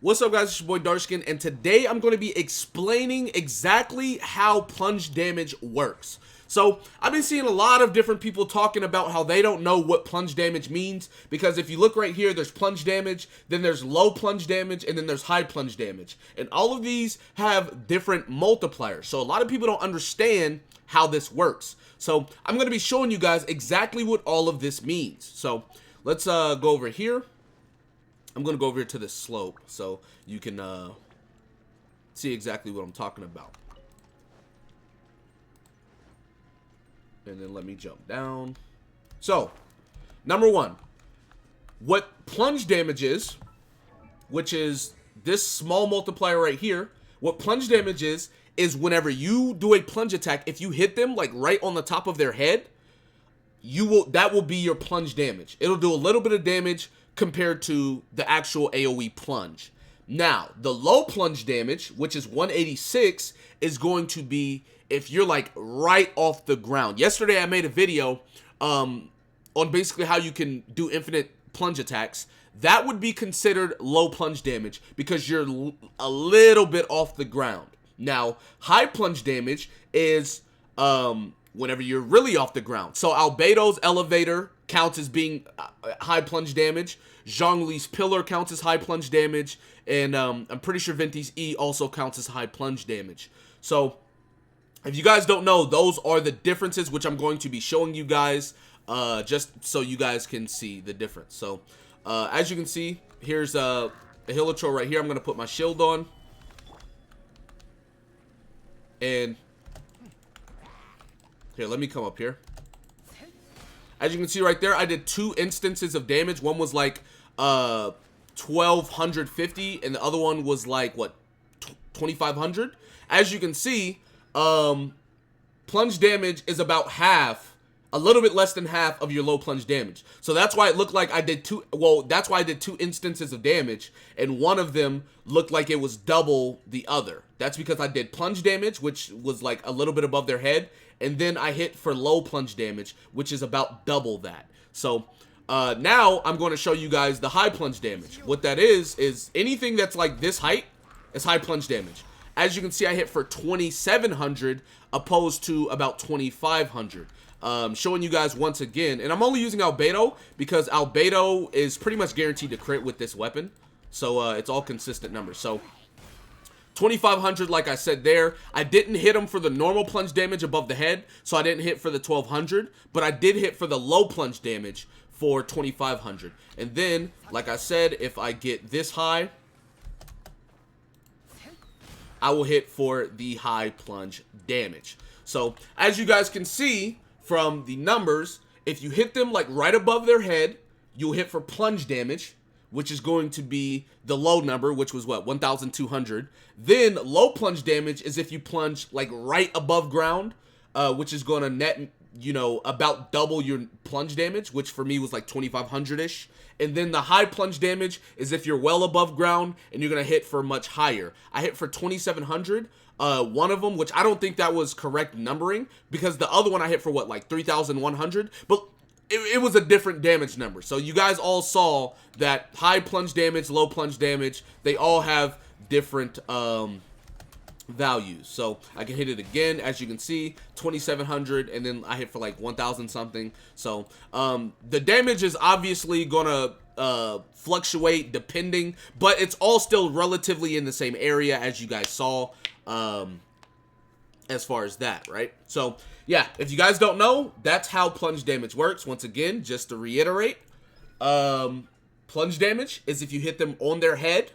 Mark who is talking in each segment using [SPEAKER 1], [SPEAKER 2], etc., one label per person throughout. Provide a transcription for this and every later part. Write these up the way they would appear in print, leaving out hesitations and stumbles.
[SPEAKER 1] What's up, guys? It's your boy Darkskin, and today I'm going to be explaining exactly how plunge damage works. So, I've been seeing a lot of different people talking about how they don't know what plunge damage means, because if you look right here, there's plunge damage, then there's low plunge damage, and then there's high plunge damage. And all of these have different multipliers, so a lot of people don't understand how this works. So, I'm going to be showing you guys exactly what all of this means. So, let's go over here. I'm going to go over here to this slope so you can see exactly what I'm talking about. And then let me jump down. So, number one, what plunge damage is, which is this small multiplier right here, what plunge damage is whenever you do a plunge attack, if you hit them like right on the top of their head, that will be your plunge damage. It'll do a little bit of damage compared to the actual AoE plunge. Now, the low plunge damage, which is 186, is going to be if you're like right off the ground. Yesterday I made a video on basically how you can do infinite plunge attacks. That would be considered low plunge damage because you're a little bit off the ground. Now, high plunge damage is whenever you're really off the ground. So Albedo's elevator counts as being high plunge damage. Zhongli's pillar counts as high plunge damage. And I'm pretty sure Venti's E also counts as high plunge damage. So if you guys don't know, those are the differences, which I'm going to be showing you guys just so you guys can see the difference. So as you can see, here's a Hilichurl right here. I'm going to put my shield on. And here, let me come up here. As you can see right there, I did 2 instances of damage. One was like 1250 and the other one was like what, 2500. As you can see, plunge damage is about half, a little bit less than half of your low plunge damage. So that's why it looked like I did that's why I did 2 instances of damage, and one of them looked like it was double the other. That's because I did plunge damage, which was like a little bit above their head, and then I hit for low plunge damage, which is about double that. So now I'm going to show you guys the high plunge damage. What that is anything that's like this height is high plunge damage. As you can see, I hit for 2700 opposed to about 2500. Showing you guys once again, and I'm only using Albedo because Albedo is pretty much guaranteed to crit with this weapon. So it's all consistent numbers. So 2500, like I said there, I didn't hit him for the normal plunge damage above the head, so I didn't hit for the 1200, but I did hit for the low plunge damage for 2500. And then, like I said, if I get this high, I will hit for the high plunge damage. So, as you guys can see from the numbers, if you hit them like right above their head, you'll hit for plunge damage, which is going to be the low number, which was what, 1200. Then low plunge damage is if you plunge like right above ground, which is going to net, you know, about double your plunge damage, which for me was like 2500-ish. And then the high plunge damage is if you're well above ground and you're going to hit for much higher. I hit for 2700. One of them, which I don't think that was correct numbering, because the other one I hit for what, like 3100, but it was a different damage number. So you guys all saw that high plunge damage, low plunge damage, they all have different values. So I can hit it again, as you can see, 2700, and then I hit for like 1000 something. So the damage is obviously gonna fluctuate depending, but it's all still relatively in the same area, as you guys saw. As far as that, right? So yeah, if you guys don't know, that's how plunge damage works. Once again, just to reiterate, plunge damage is if you hit them on their head.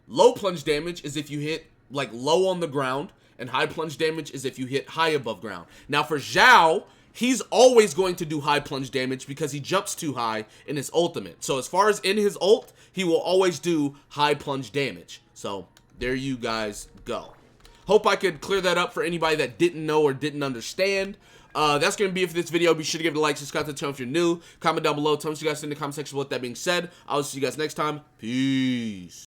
[SPEAKER 1] Low plunge damage is if you hit like low on the ground, and high plunge damage is if you hit high above ground. Now for Zhao, he's always going to do high plunge damage because he jumps too high in his ultimate. So as far as in his ult, he will always do high plunge damage. So there you guys go. Hope I could clear that up for anybody that didn't know or didn't understand. That's going to be it for this video. Be sure to give it a like, subscribe to the channel if you're new. Comment down below. Tell me what you guys think in the comment section. With that being said, I'll see you guys next time. Peace.